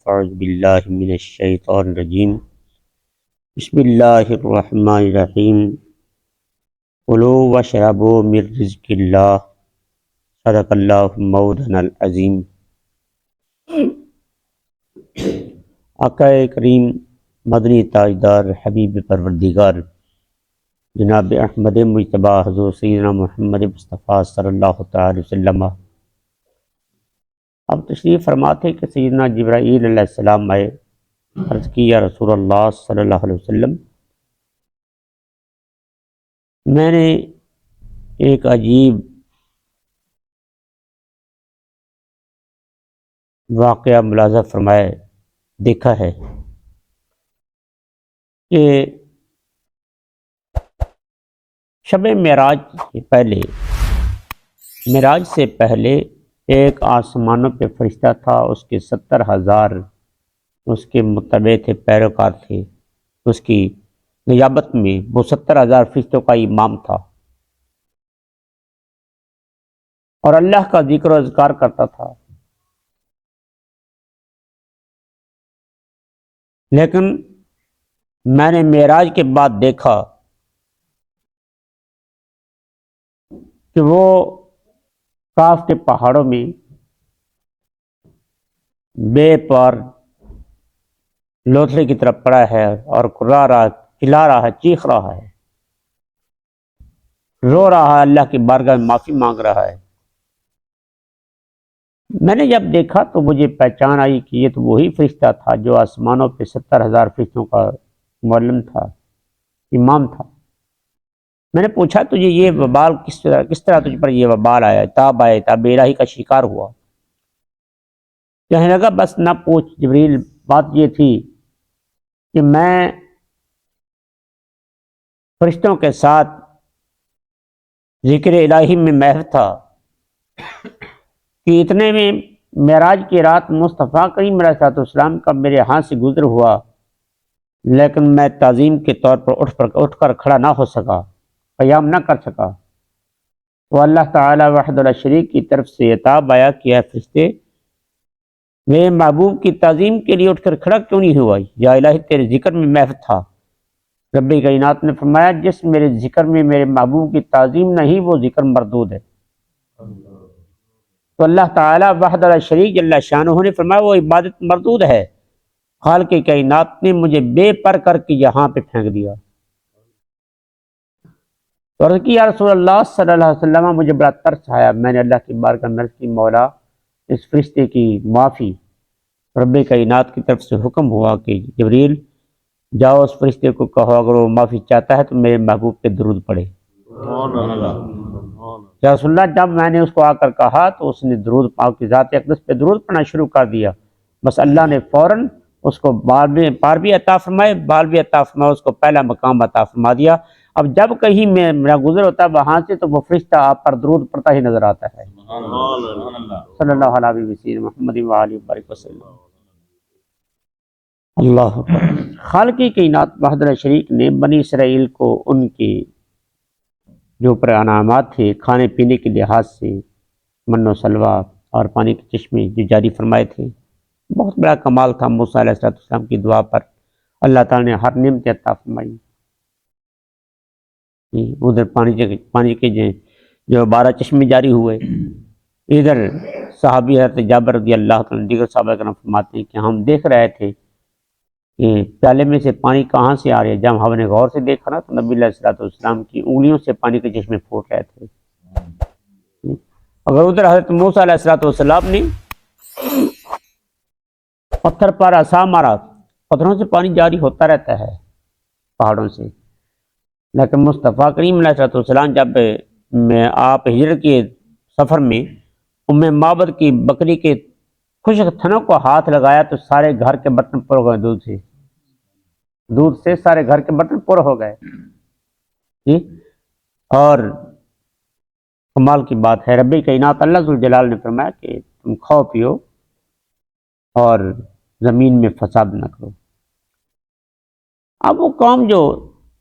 فاعوذ باللہ من الشیطان الرجیم بسم اللہ الرحمن الرحیم کلوا واشربوا من رزق اللہ صدق اللہ مولانا العظیم۔ آقا کریم مدنی تاجدار حبیب پروردگار جناب احمد مجتبیٰ حضور سیدنا محمد مصطفیٰ صلی اللہ تعالی وسلم اب تشریف فرما تھے کہ سیدنا جبرائیل علیہ السلام آئے، عرض کی یا رسول اللہ صلی اللہ علیہ وسلم، میں نے ایک عجیب واقعہ ملاحظہ فرمایا دیکھا ہے کہ شب معراج سے پہلے ایک آسمانوں پہ فرشتہ تھا، اس کے 70,000 اس کے متبع تھے، پیروکار تھے، اس کی نیابت میں وہ 70,000 فرشتوں کا امام تھا اور اللہ کا ذکر و اذکار کرتا تھا۔ لیکن میں نے معراج کے بعد دیکھا کہ وہ کاف کے پہاڑوں میں بے پار لوتھڑے کی طرف پڑا ہے اور کرا رہا، چلا رہا ہے، چیخ رہا ہے، رو رہا ہے، اللہ کی بارگاہ میں معافی مانگ رہا ہے۔ میں نے جب دیکھا تو مجھے پہچان آئی کہ یہ تو وہی فرشتہ تھا جو آسمانوں پہ 70,000 فرشتوں کا معلم تھا، امام تھا۔ میں نے پوچھا تجھے یہ وبال کس طرح تجھ پر یہ وبال آیا، تاب الہی کا شکار ہوا؟ کہنے لگا بس نہ پوچھ جبریل، بات یہ تھی کہ میں فرشتوں کے ساتھ ذکر الہی میں محو تھا کہ اتنے میں معراج کی رات مصطفیٰ کریم علیہ السلام کا میرے ہاتھ سے گزر ہوا، لیکن میں تعظیم کے طور پر اٹھ کر کھڑا نہ ہو سکا، قیام نہ کر سکا۔ تو اللہ تعالی وحدہ لا شریک کی طرف سے عتاب آیا کہ اے فرشتے، میرے محبوب کی تعظیم کے لیے اٹھ کر کھڑا کیوں نہیں ہوا؟ یا الہی تیرے ذکر میں محو تھا۔ رب کائنات نے فرمایا جس میرے ذکر میں میرے محبوب کی تعظیم نہیں وہ ذکر مردود ہے۔ تو اللہ تعالی وحدہ لا شریک جل شانہ نے فرمایا وہ عبادت مردود ہے۔ خالق کائنات نے مجھے بے پر کر کے یہاں پہ پھینک دیا۔ تو عرض کی یا رسول اللہ صلی اللہ علیہ وسلم، مجھے بڑا ترس آیا، میں نے اللہ کی بارگاہ میں عرض کی مولا اس فرشتے کی معافی۔ رب کائنات کی طرف سے حکم ہوا کہ جبریل جاؤ اس فرشتے کو کہو اگر وہ معافی چاہتا ہے تو میرے محبوب پہ درود پڑھے۔ یا رسول اللہ جب میں نے اس کو آ کر کہا تو اس نے درود پاک کی ذات اقدس پہ درود پڑھنا شروع کر دیا۔ بس اللہ نے فوراً اس کو بار بھی عطا فرمائے، بار بھی عطا فرمائے، اس کو پہلا مقام عطا فرما دیا۔ اب جب کہیں میرا گزر ہوتا ہے وہاں سے تو وہ فرشتہ آپ پر درود پڑھتا ہی نظر آتا ہے، صلی اللہ علیہ وسلم محمد وآلہ وبارک وسلم۔ اللہ اکبر۔ خالق کائنات وحدہ شریک نے بنی اسرائیل کو ان کے جو پر انعامات تھے کھانے پینے کے لحاظ سے، من و سلوہ اور پانی کے چشمے جو جاری فرمائے تھے، بہت بڑا کمال تھا۔ موسیٰ علیہ السلام کی دعا پر اللہ تعالیٰ نے ہر نعمت عطا فرمائی۔ ادھر پانی کے جو 12 چشمے جاری ہوئے، ادھر صحابی حضرت جابر رضی اللہ عنہ دیگر صحابہ کرام فرماتے ہیں کہ ہم دیکھ رہے تھے کہ پیالے میں سے پانی کہاں سے آ رہے ہے۔ جب ہم نے غور سے دیکھا نا تو نبی علیہ السلام کی انگلیوں سے پانی کے چشمے پھوٹ رہے تھے۔ اگر ادھر حضرت موسیٰ علیہ السلام نے پتھر پر عصا مارا، پتھروں سے پانی جاری ہوتا رہتا ہے پہاڑوں سے، لیکن مصطفیٰ کریم علیہ السلام جب آپ ہجرت کے سفر میں ام معبد کی بکری کے خشک تھنوں کو ہاتھ لگایا تو سارے گھر کے برتن پر ہو گئے، دودھ سے سارے گھر کے برتن پر ہو گئے جی۔ اور کمال کی بات ہے رب کائنات اللہ ذوالجلال نے فرمایا کہ تم کھاؤ پیو اور زمین میں فساد نہ کرو۔ اب وہ قوم جو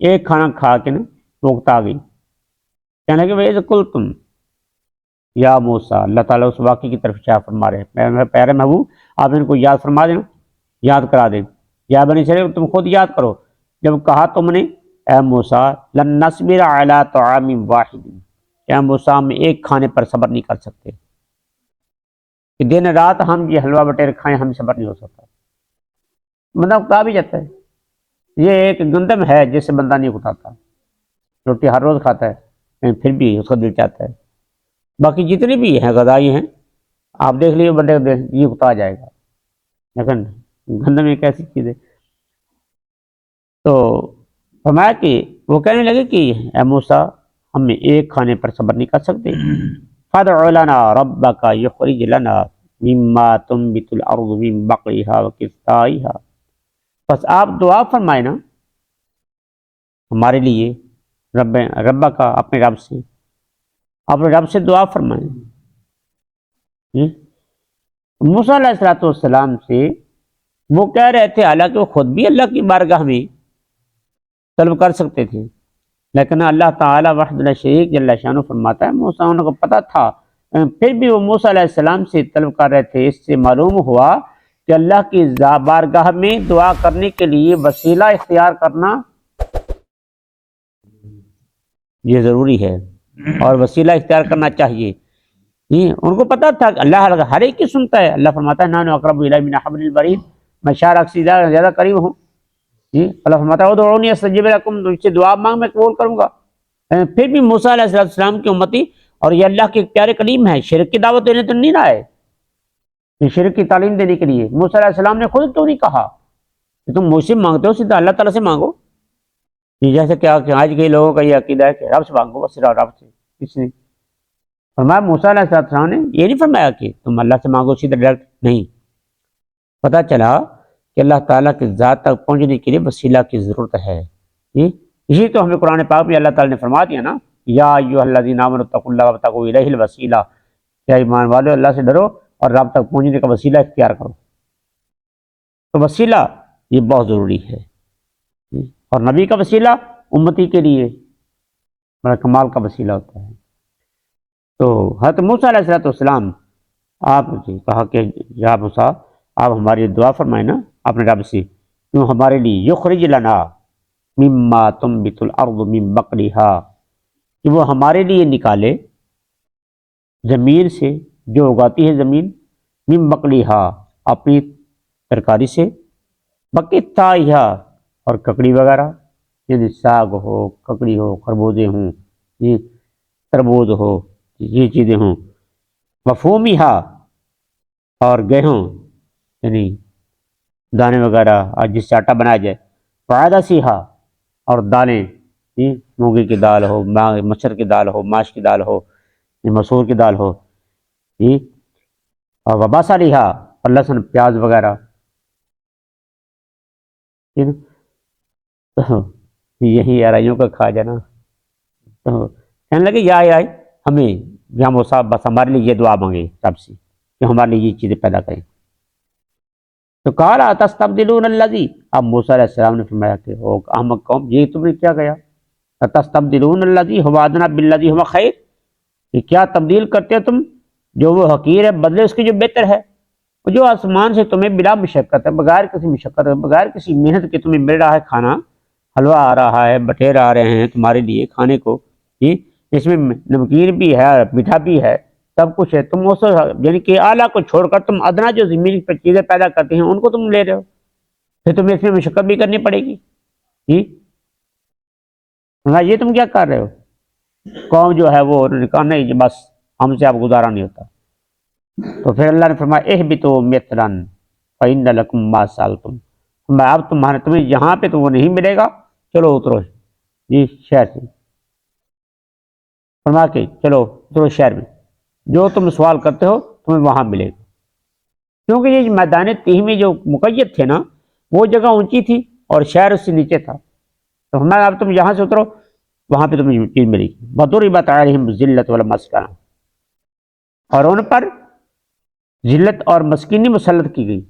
ایک کھانا کھا کے نا روکتا گئی، کہنے لگے وَإِذْ قُلْتُمْ یا موسیٰ، اللہ تعالیٰ اس واقعے کی طرف اشارہ فرما رہے ہیں، میرے پیارے محبوب آپ ان کو یاد فرما دینا یاد کرا دے. یا بنی اسرائیل تم خود یاد کرو جب کہا تم نے اے موسیٰ لن نصبر علی طعام واحد، اے موسیٰ ہم ایک کھانے پر صبر نہیں کر سکتے کہ دن رات ہم یہ حلوہ بٹیر کھائیں، ہم صبر نہیں ہو سکتا. بندہ اکتا بھی جاتا ہے. یہ ایک گندم ہے جس سے بندہ نہیں اٹھاتا، روٹی ہر روز کھاتا ہے پھر بھی اس کا دل چاہتا ہے. باقی جتنی بھی ہیں غذائی ہیں آپ دیکھ لیجیے بندے کو یہ اکتا جائے گا، لیکن گندم ایک ایسی چیز ہے. تو فرمایا کہ وہ کہنے لگے کہ اے موسیٰ ہم ایک کھانے پر صبر نہیں کر سکتے. فادع لنا ربک یخرج لنا مما تنبت الارض من بقلها وقثائها، بس آپ دعا فرمائے نا ہمارے لیے رب کا، اپنے رب سے، اپنے رب سے دعا فرمائیں. موسیٰ علیہ السلام سے وہ کہہ رہے تھے، حالانکہ وہ خود بھی اللہ کی بارگاہ میں طلب کر سکتے تھے، لیکن اللہ تعالیٰ وحدہ لا شریک جل شانہ فرماتا ہے موسیٰ ان کو پتہ تھا، پھر بھی وہ موسیٰ علیہ السلام سے طلب کر رہے تھے. اس سے معلوم ہوا کہ اللہ کی بارگاہ میں دعا کرنے کے لیے وسیلہ اختیار کرنا یہ ضروری ہے، اور وسیلہ اختیار کرنا چاہیے. ان کو پتہ تھا کہ اللہ ہر ایک کی سنتا ہے. اللہ فرماتا ہے نحن اقرب الیہ من حبل الورید، میں شارک سے زیادہ قریب ہوں. اللہ فرماتا ہے ادعونی استجب لکم، تم سے دعا مانگ میں قبول کروں گا. پھر بھی موسیٰ علیہ السلام کی امتی اور یہ اللہ کے پیارے کلیم ہیں، شرک کی دعوت دینے تو نہیں نہ آئے، شرک کی تعلیم دینے کے لیے. موسیٰ علیہ السلام نے خود تو نہیں کہا کہ تم مجھ سے مانگتے ہو سیدھا اللہ تعالیٰ سے مانگو. جیسے کہ آج کے لوگوں کا یہ عقیدہ ہے کہ رب سے مانگو، بس صرف رب سے. کس نے فرمایا؟ موسیٰ علیہ السلام نے یہ نہیں فرمایا کہ تم اللہ سے مانگو سیدھا ڈائریکٹ، نہیں. پتہ چلا کہ اللہ تعالیٰ کی ذات تک پہنچنے کے لیے وسیلہ کی ضرورت ہے. اسی تو ہمیں قرآن پاک میں اللہ تعالیٰ نے فرما دیا نا، یا ایھا الذین آمنوا اتقوا اللہ وابتغوا الیہ الوسیلہ، کیا ایمان والو اللہ سے ڈرو اور رب تک پہنچنے کا وسیلہ اختیار کرو. تو وسیلہ یہ بہت ضروری ہے، اور نبی کا وسیلہ امتی کے لیے بڑا کمال کا وسیلہ ہوتا ہے. تو حضرت موسیٰ علیہ السلام آپ نے کہا کہ یا موسیٰ آپ ہماری دعا فرمائیں نا اپنے رب سے، کیوں ہمارے لیے یخرج لنا مما تنبت الارض من بقلها، کہ وہ ہمارے لیے نکالے زمین سے جو اگاتی ہے زمین، من بقلها اپنی ترکاری سے، بقیتھائها اور ککڑی وغیرہ، یعنی ساگ ہو، ککڑی ہو، خربوزے ہوں، یہ تربوز ہو، یہ چیزیں ہوں. مفہومیها اور گیہوں یعنی دانے وغیرہ جس سے آٹا بنایا جائے، فعدسیہا اور دالیں، مونگی کی دال ہو، مسر کی دال ہو، ماش کی دال ہو، مسور کی دال ہو، اور وبصلیہا اور لہسن پیاز وغیرہ. یہی ارائیوں کا کھا جانا. تو کہنے لگے یا ہمیں یا موسیٰ بس ہمارے لیے یہ دعا مانگے رب سے کہ ہمارے لیے یہ چیزیں پیدا کریں. تو قال اتستبدلون الذی، اب موسیٰ علیہ السلام نے فرمایا کہ او احمق قوم، یہ تم نے کیا کیا؟ اتستبدلون الذی هو ادنی بالذی هو خیر، کہ کیا تبدیل کرتے ہو تم جو وہ حقیر ہے بدلے اس کے جو بہتر ہے، جو آسمان سے تمہیں بلا مشقت ہے، بغیر کسی مشقت ہے، بغیر کسی محنت کے تمہیں مل رہا ہے کھانا، حلوہ آ رہا ہے، بٹیر آ رہے ہیں تمہارے لیے کھانے کو، اس میں نمکین بھی ہے، میٹھا بھی ہے، سب کچھ ہے. تم اس یعنی کہ اعلیٰ کو چھوڑ کر تم ادنا جو زمین پر چیزیں پیدا کرتے ہیں ان کو تم لے رہے ہو، پھر تمہیں اس میں مشقت بھی کرنی پڑے گی. یہ تم کیا کر رہے ہو؟ قوم جو ہے وہ کہا نہیں بس ہم سے اب گزارا نہیں ہوتا. تو پھر اللہ نے فرمایا اہبطوا مثلا فإن لکم ما سألتم، اب تمہیں یہاں پہ تو وہ نہیں ملے گا، چلو اترو شہر سے. فرما کے چلو اترو شہر میں، جو تم سوال کرتے ہو تمہیں وہاں ملے گا. کیونکہ یہ میدان تیہ میں جو مقید تھے نا وہ جگہ اونچی تھی اور شہر اس سے نیچے تھا. تو ہمارا اب تم یہاں سے اترو، وہاں پہ تمہیں چیز ملے گی. وضربت علیہم الذلۃ والمسکنہ، اور ان پر ذلت اور مسکینی مسلط کی گئی.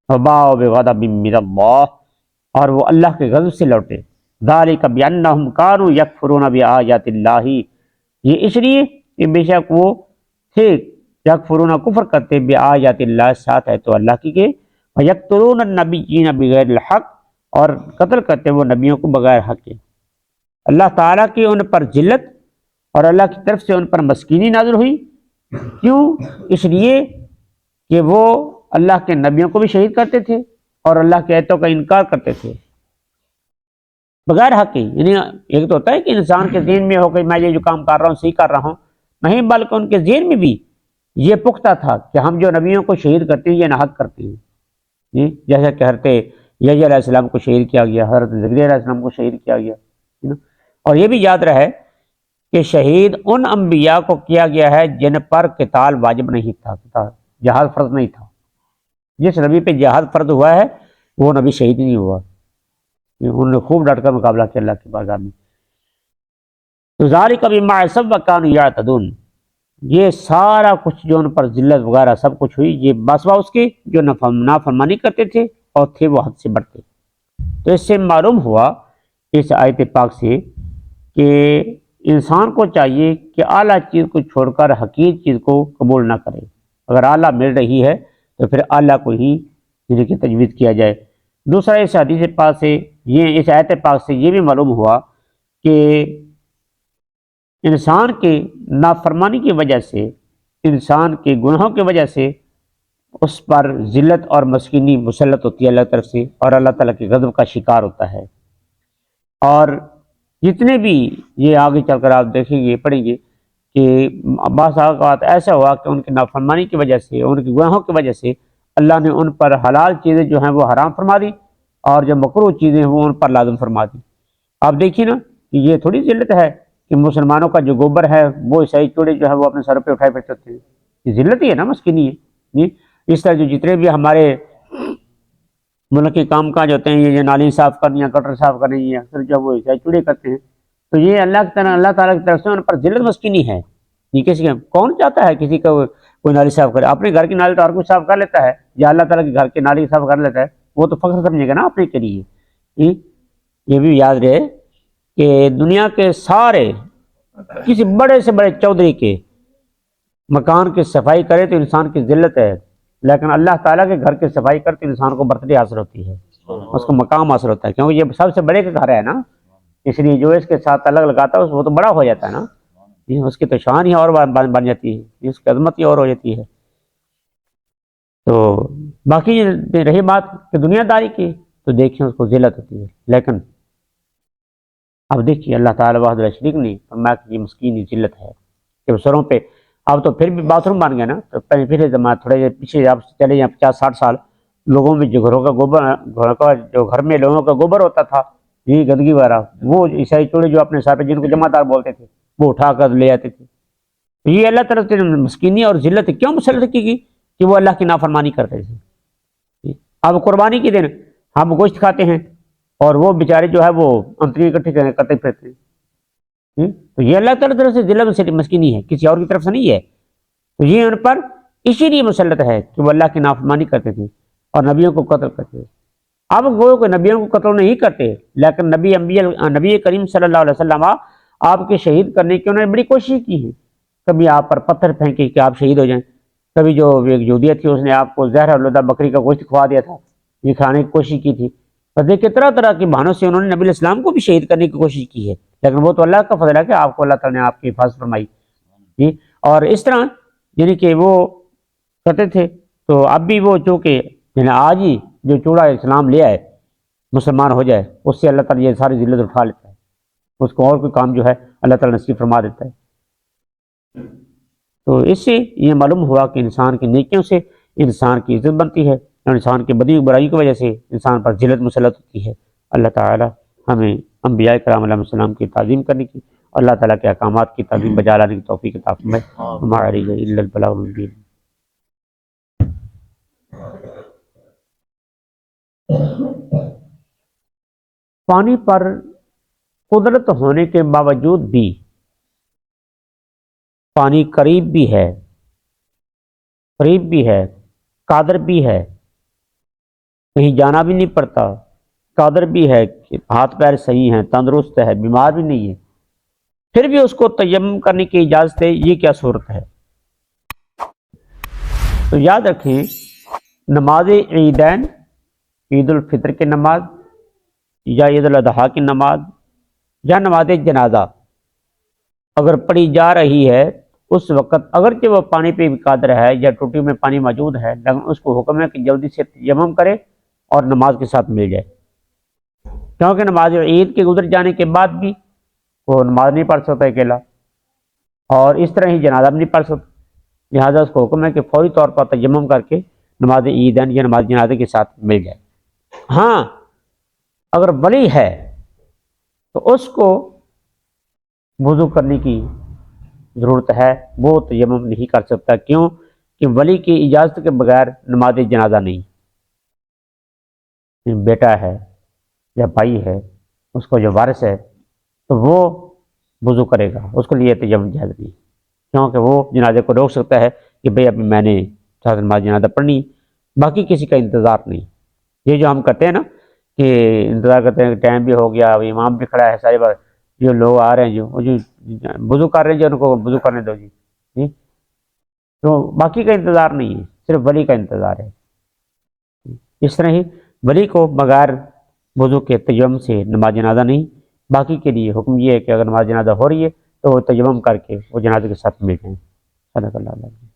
وباؤوا بغضب من اللہ، اور وہ اللہ کے غضب سے لوٹے. ذالک بانہم کانوا یکفرون بآیات اللہ، یہ اس لیے کہ بے شک وہ تھے یکفرون کفر کرتے بآیات اللہ، ساتھ ہے تو اللہ کی کہ وَيَقْتُلُونَ النَّبِيِّينَ بِغَيْرِ الْحَقِّ، اور قتل کرتے وہ نبیوں کو بغیر حق کے۔ اللہ تعالیٰ کی ان پر ذلت اور اللہ کی طرف سے ان پر مسکینی نازل ہوئی، کیوں؟ اس لیے کہ وہ اللہ کے نبیوں کو بھی شہید کرتے تھے اور اللہ کے آیتوں کا انکار کرتے تھے بغیر حق کے۔ یعنی ایک تو ہوتا ہے کہ انسان کے ذہن میں ہو کہ میں یہ جو کام کر رہا ہوں صحیح کر رہا ہوں، نہیں، بلکہ ان کے ذہن میں بھی یہ پختہ تھا کہ ہم جو نبیوں کو شہید کرتے ہیں یہ ناحق کرتے ہیں، جی، جیسا کہ حضرت یحییٰ علیہ السلام کو شہید کیا گیا، حضرت زکریا علیہ السلام کو شہید کیا گیا، اور یہ بھی یاد رہے کہ شہید ان انبیاء کو کیا گیا ہے جن پر قتال واجب نہیں تھا، جہاد فرض نہیں تھا۔ جس نبی پہ جہاد فرض ہوا ہے وہ نبی شہید نہیں ہوا، انہوں نے خوب ڈٹ کر مقابلہ کیا اللہ کی بارگاہ میں۔ تو ذالک بما عصوا وکانوا یعتدون، یہ سارا کچھ جو ان پر ذلت وغیرہ سب کچھ ہوئی، یہ باسوا اس کے جو نافرمانی کرتے تھے اور تھے وہ حد سے بڑھتے۔ تو اس سے معلوم ہوا اس آیت پاک سے کہ انسان کو چاہیے کہ اعلیٰ چیز کو چھوڑ کر حقیر چیز کو قبول نہ کرے۔ اگر اعلیٰ مل رہی ہے تو پھر اعلیٰ کو ہی کی تجوید کیا جائے۔ دوسرا اس حدیث پاک سے اس آیت پاک سے یہ بھی معلوم ہوا کہ انسان کے نافرمانی کی وجہ سے، انسان کے گناہوں کی وجہ سے اس پر ذلت اور مسکینی مسلط ہوتی ہے اللہ طرف سے، اور اللہ تعالیٰ کے غضب کا شکار ہوتا ہے۔ اور جتنے بھی یہ آگے چل کر آپ دیکھیں گے، پڑھیں گے کہ بعض اوقات ایسا ہوا کہ ان کی نافرمانی کی وجہ سے، ان کے گناہوں کی وجہ سے اللہ نے ان پر حلال چیزیں جو ہیں وہ حرام فرما دی، اور جو مکروہ چیزیں ہیں وہ ان پر لازم فرما دی۔ آپ دیکھیے نا کہ یہ تھوڑی ذلت ہے کہ مسلمانوں کا جو گوبر ہے وہ عیسائی چوڑے جو ہے وہ اپنے سر پہ اٹھائے پھرتے ہیں، یہ ذلت ہی ہے نا، مسکینی ہے جی۔ اس طرح جو جتنے بھی ہمارے ملک کے کام کاج ہوتے ہیں، یہ نالی صاف کرنی ہے، گٹر صاف کرنی ہے، پھر جو وہ عیسائی چوڑے کرتے ہیں، تو یہ اللہ تعالیٰ کی طرف سے ان پر ذلت مسکینی ہے۔ یہ کسی کا کون چاہتا ہے کسی کا کوئی نالی صاف کرے؟ اپنے گھر کی نالی تو ہر کوئی صاف کر لیتا ہے، یا اللہ تعالیٰ کے گھر کی نالی صاف کر لیتا ہے، وہ تو فخر سمجھے گا نا اپنے کے لیے۔ یہ بھی یاد رہے کہ دنیا کے سارے کسی بڑے سے بڑے چودھری کے مکان کی صفائی کرے تو انسان کی ذلت ہے، لیکن اللہ تعالیٰ کے گھر کی صفائی کرتے انسان کو برتری حاصل ہوتی ہے، اس کو مقام حاصل ہوتا ہے، کیونکہ یہ سب سے بڑے کا گھر ہے نا، اس لیے جو اس کے ساتھ تعلق لگاتا ہے وہ تو بڑا ہو جاتا ہے نا، اس کی تو شان ہی اور بن جاتی ہے، اس کی عظمت ہی اور ہو جاتی ہے۔ تو باقی رہی بات کہ دنیا داری کی، تو دیکھیں اس کو ذلت ہوتی ہے، لیکن اب دیکھیے اللہ تعالیٰ وحدہ لا شریک نے فرمایا کہ یہ مسکین ذلت ہے کہ سروں پہ، اب تو پھر بھی باتھ روم بن گیا نا، تو پہلے زمانے تھوڑے پیچھے آپ چلے جائیں 50-60 سال، لوگوں میں جو گھر میں لوگوں کا گوبر ہوتا تھا، یہ گندگی وغیرہ، وہ عیسائی چوڑے جو اپنے ساتھ جن کو جمع دار بولتے تھے وہ اٹھا کر لے آتے تھے۔ تو یہ اللہ تعالیٰ سے مسکینی اور ذلت کیوں مسلط کی گئی؟ کہ وہ اللہ کی نافرمانی کرتے تھے۔ اب قربانی کے دن ہم گوشت کھاتے ہیں اور وہ بیچارے جو ہے وہ انتری اکٹھے کرتے پھرتے ہیں، تو یہ اللہ تعالیٰ کی طرف سے ذلت مسکینی ہے، کسی اور کی طرف سے نہیں ہے۔ تو یہ ان پر اسی لیے مسلط ہے کہ وہ اللہ کی نافرمانی کرتے تھے اور نبیوں کو قتل کرتے تھے۔ اب وہ کہ نبیوں کو قتل نہیں کرتے، لیکن نبی کریم صلی اللہ علیہ وسلم آپ کے شہید کرنے کی انہوں نے بڑی کوشش کی ہے، کبھی آپ پر پتھر پھینکے کہ آپ شہید ہو جائیں، کبھی جو ایک یہودیت تھی اس نے آپ کو زہر الوداع بکری کا گوشت کھوا دیا تھا، یہ کھانے کی کوشش کی تھی۔ اور دیکھیں طرح طرح کے بہانوں سے انہوں نے نبی الاسلام کو بھی شہید کرنے کی کوشش کی ہے، لیکن وہ تو اللہ کا فضل ہے کہ آپ کو اللہ تعالیٰ نے آپ کی حفاظت فرمائی جی۔ اور اس طرح یعنی کہ وہ کرتے تھے، تو اب بھی وہ چونکہ یعنی آج ہی جو چوڑا اسلام لے آئے مسلمان ہو جائے، اس سے اللہ تعالیٰ یہ ساری ذلت اٹھا لیتا ہے، اس کو اور کوئی کام جو ہے اللہ تعالیٰ نصیب فرما دیتا ہے۔ تو اس سے یہ معلوم ہوا کہ انسان کی نیکیوں سے انسان کی عزت بنتی ہے، اور انسان کی بدی برائی کی وجہ سے انسان پر ذلت مسلط ہوتی ہے۔ اللہ تعالیٰ ہمیں انبیاء کرام علیہ السلام کی تعظیم کرنے کی، اللہ تعالیٰ کے احکامات کی تعظیم بجا لانے کی توفیق عطا فرمائے۔ وما علینا الا البلاغ المبین۔ پانی پر قدرت ہونے کے باوجود بھی پانی قریب بھی ہے قادر بھی ہے، کہیں جانا بھی نہیں پڑتا، قادر بھی ہے کہ ہاتھ پیر صحیح ہیں، تندرست ہے، بیمار بھی نہیں ہے، پھر بھی اس کو تیمم کرنے کی اجازت ہے، یہ کیا صورت ہے؟ تو یاد رکھیں نماز عیدین، عید الفطر کی نماز یا عید الاضحیٰ کی نماز یا نماز جنازہ اگر پڑھی جا رہی ہے اس وقت اگرچہ وہ پانی پہ بھی قادر ہے یا ٹوٹی میں پانی موجود ہے، لیکن اس کو حکم ہے کہ جلدی سے تیمم کرے اور نماز کے ساتھ مل جائے، کیونکہ نماز عید کے گزر جانے کے بعد بھی وہ نماز نہیں پڑھ سکتا اکیلا، اور اس طرح ہی جنازہ بھی نہیں پڑھ سکتا، لہٰذا اس کو حکم ہے کہ فوری طور پر تیمم کر کے نماز عیدین یا نماز جنازے کے ساتھ مل جائے۔ ہاں اگر ولی ہے تو اس کو وضو کرنے کی ضرورت ہے، وہ تیمم نہیں کر سکتا، کیوں کہ ولی کی اجازت کے بغیر نماز جنازہ نہیں، بیٹا ہے یا بھائی ہے اس کو جو وارث ہے تو وہ وضو کرے گا، اس کے لیے تیمم جائز نہیں، کیونکہ وہ جنازے کو روک سکتا ہے کہ بھئی ابھی میں نے نماز جنازہ پڑھنی، باقی کسی کا انتظار نہیں۔ یہ جو ہم کرتے ہیں نا کہ انتظار کرتے ہیں کہ ٹائم بھی ہو گیا، ابھی امام بھی کھڑا ہے، ساری بات جو لوگ آ رہے ہیں جو وضو کر رہے ہیں جو ان کو وضو کرنے دو جی، تو باقی کا انتظار نہیں ہے، صرف ولی کا انتظار ہے۔ اس طرح ہی ولی کو بغیر وضو کے تیمم سے نماز جنازہ نہیں، باقی کے لیے حکم یہ ہے کہ اگر نماز جنازہ ہو رہی ہے تو وہ تیمم کر کے وہ جنازے کے ساتھ مل جائیں۔ صدق اللہ العظیم۔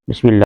بسم اللہ۔